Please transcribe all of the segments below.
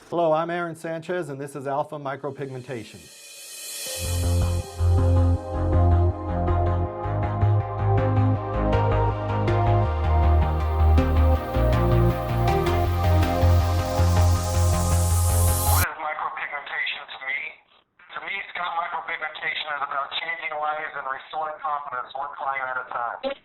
Hello, I'm Sanchez, and this is Alpha Micropigmentation. Scalp micropigmentation is about changing lives and restoring confidence one client at a time.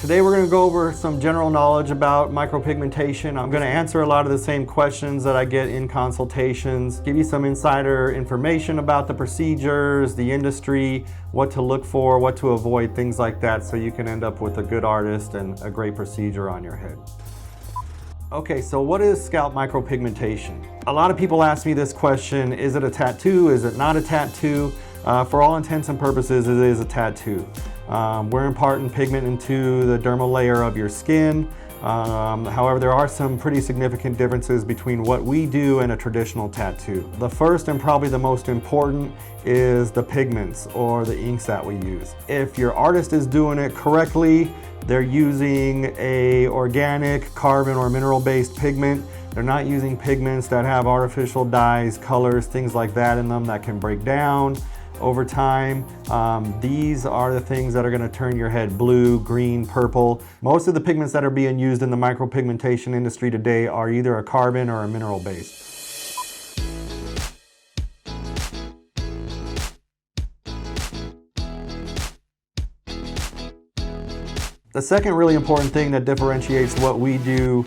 Today we're going to go over some general knowledge about micropigmentation. I'm going to answer a lot of the same questions that I get in consultations, give you some insider information about the procedures, the industry, what to look for, what to avoid, things like that, so you can end up with a good artist and a great procedure on your head. Okay, so what is scalp micropigmentation? A lot of people ask me this question: is it a tattoo? Is it not a tattoo? For all intents and purposes, it is a tattoo. We're imparting pigment into the dermal layer of your skin. However, there are some pretty significant differences between what we do and a traditional tattoo. The first and probably the most important is the pigments or the inks that we use. If your artist is doing it correctly, they're using a organic, carbon or mineral-based pigment. They're not using pigments that have artificial dyes, colors, things like that in them that can break down over time. These are the things that are going to turn your head blue, green, purple. Most of the pigments that are being used in the micropigmentation industry today are either a carbon or a mineral based. The second really important thing that differentiates what we do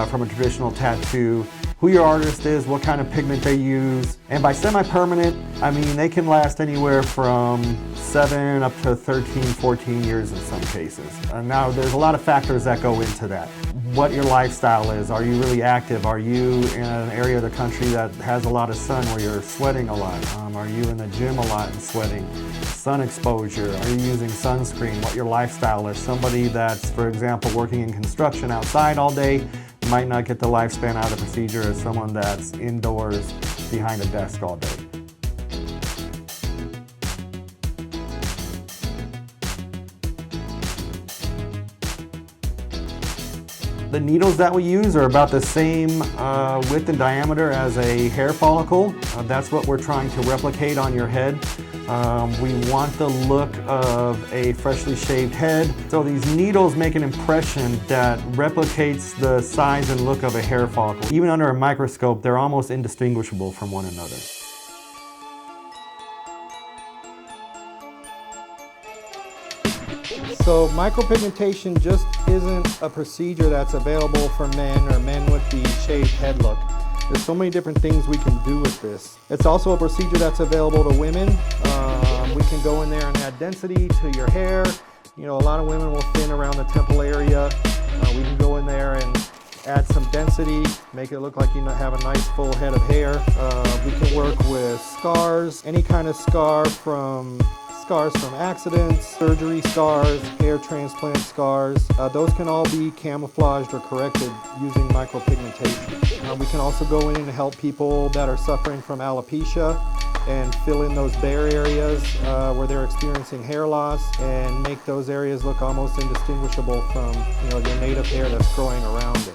from a traditional tattoo: who your artist is, what kind of pigment they use. And by semi-permanent, I mean they can last anywhere from 7 up to 13, 14 years in some cases. Now there's a lot of factors that go into that. What your lifestyle is. Are you really active? Are you in an area of the country that has a lot of sun where you're sweating a lot? Are you in the gym a lot and sweating? Sun exposure. Are you using sunscreen? What your lifestyle is. Somebody that's, for example, working in construction outside all day might not get the lifespan out of the procedure as someone that's indoors behind a desk all day. The needles that we use are about the same width and diameter as a hair follicle. That's what we're trying to replicate on your head. We want the look of a freshly shaved head. So these needles make an impression that replicates the size and look of a hair follicle. Even under a microscope, they're almost indistinguishable from one another. So micropigmentation just isn't a procedure that's available for men or men with the shaved head look. There's so many different things we can do with this. It's also a procedure that's available to women. We can go in there and add density to your hair. You know, a lot of women will thin around the temple area. We can go in there and add some density, make it look like you have a nice full head of hair. We can work with scars, any kind of scars from accidents, surgery scars, hair transplant scars. Those can all be camouflaged or corrected using micropigmentation. We can also go in and help people that are suffering from alopecia and fill in those bare areas where they're experiencing hair loss and make those areas look almost indistinguishable from, you know, your native hair that's growing around it.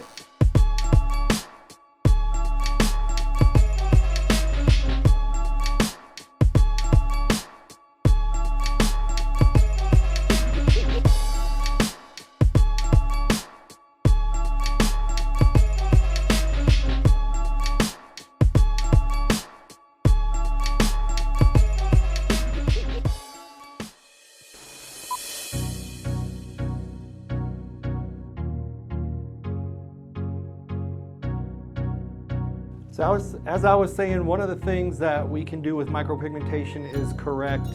As I was saying, one of the things that we can do with micropigmentation is correct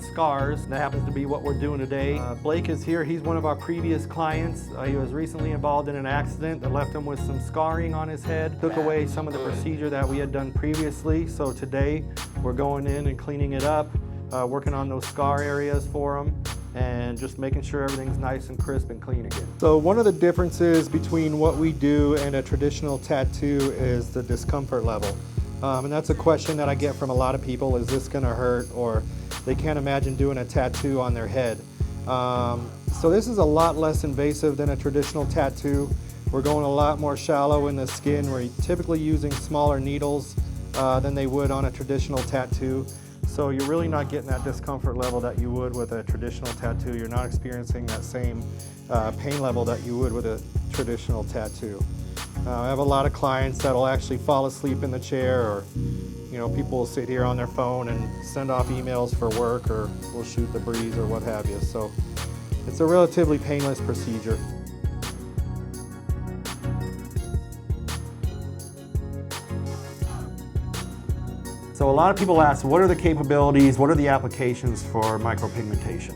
scars. That happens to be what we're doing today. Blake is here. He's one of our previous clients. He was recently involved in an accident that left him with some scarring on his head. Took away some of the procedure that we had done previously. So today we're going in and cleaning it up, working on those scar areas for him, and just making sure everything's nice and crisp and clean again. So one of the differences between what we do and a traditional tattoo is the discomfort level. And that's a question that I get from a lot of people: is this gonna hurt? Or they can't imagine doing a tattoo on their head. So this is a lot less invasive than a traditional tattoo. We're going a lot more shallow in the skin. We're typically using smaller needles than they would on a traditional tattoo. So you're really not getting that discomfort level that you would with a traditional tattoo. You're not experiencing that same pain level that you would with a traditional tattoo. I have a lot of clients that'll actually fall asleep in the chair, or people will sit here on their phone and send off emails for work, or will shoot the breeze or what have you. So it's a relatively painless procedure. So a lot of people ask, what are the capabilities, what are the applications for micropigmentation?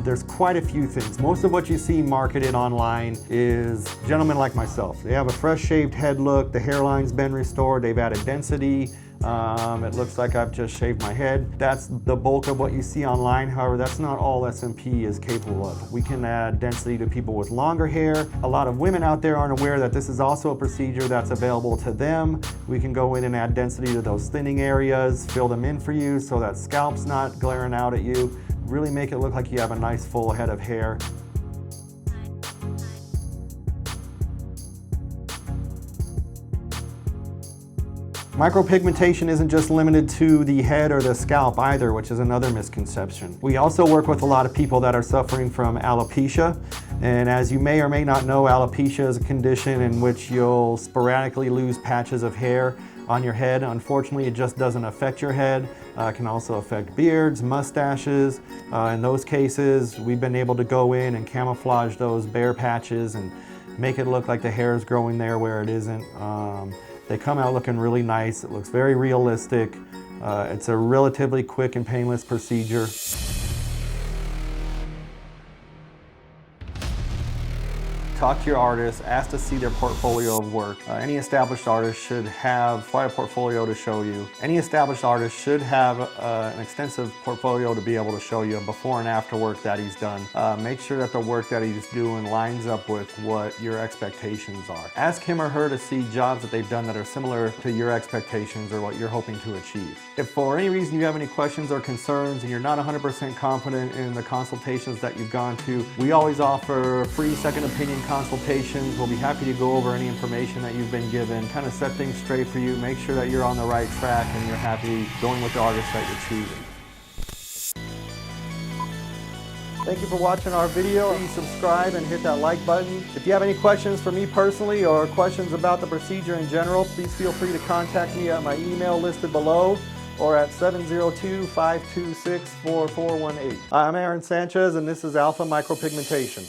There's quite a few things. Most of what you see marketed online is gentlemen like myself. They have a fresh shaved head look, the hairline's been restored, they've added density. It looks like I've just shaved my head. That's the bulk of what you see online. However, that's not all SMP is capable of. We can add density to people with longer hair. A lot of women out there aren't aware that this is also a procedure that's available to them. We can go in and add density to those thinning areas, fill them in for you so that scalp's not glaring out at you. Really make it look like you have a nice full head of hair. Micropigmentation isn't just limited to the head or the scalp either, which is another misconception. We also work with a lot of people that are suffering from alopecia. And as you may or may not know, alopecia is a condition in which you'll sporadically lose patches of hair on your head. Unfortunately, it just doesn't affect your head. It can also affect beards, mustaches. In those cases, we've been able to go in and camouflage those bare patches and make it look like the hair is growing there where it isn't. They come out looking really nice. It looks very realistic. It's a relatively quick and painless procedure. Talk to your artist, ask to see their portfolio of work. Any established artist should have quite a portfolio to show you. Any established artist should have an extensive portfolio to be able to show you before and after work that he's done. Make sure that the work that he's doing lines up with what your expectations are. Ask him or her to see jobs that they've done that are similar to your expectations or what you're hoping to achieve. If for any reason you have any questions or concerns and you're not 100% confident in the consultations that you've gone to, we always offer free second opinion consultations. We'll be happy to go over any information that you've been given, kind of set things straight for you, make sure that you're on the right track and you're happy going with the artist that you're choosing. Thank you for watching our video. Please subscribe and hit that like button. If you have any questions for me personally or questions about the procedure in general, please feel free to contact me at my email listed below or at 702-526-4418. I'm Aaron Sanchez and this is Alpha Micropigmentation.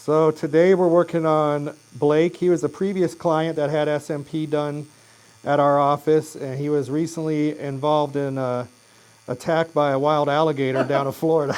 So today we're working on Blake. He was a previous client that had SMP done at our office, and he was recently involved in a attack by a wild alligator down in Florida.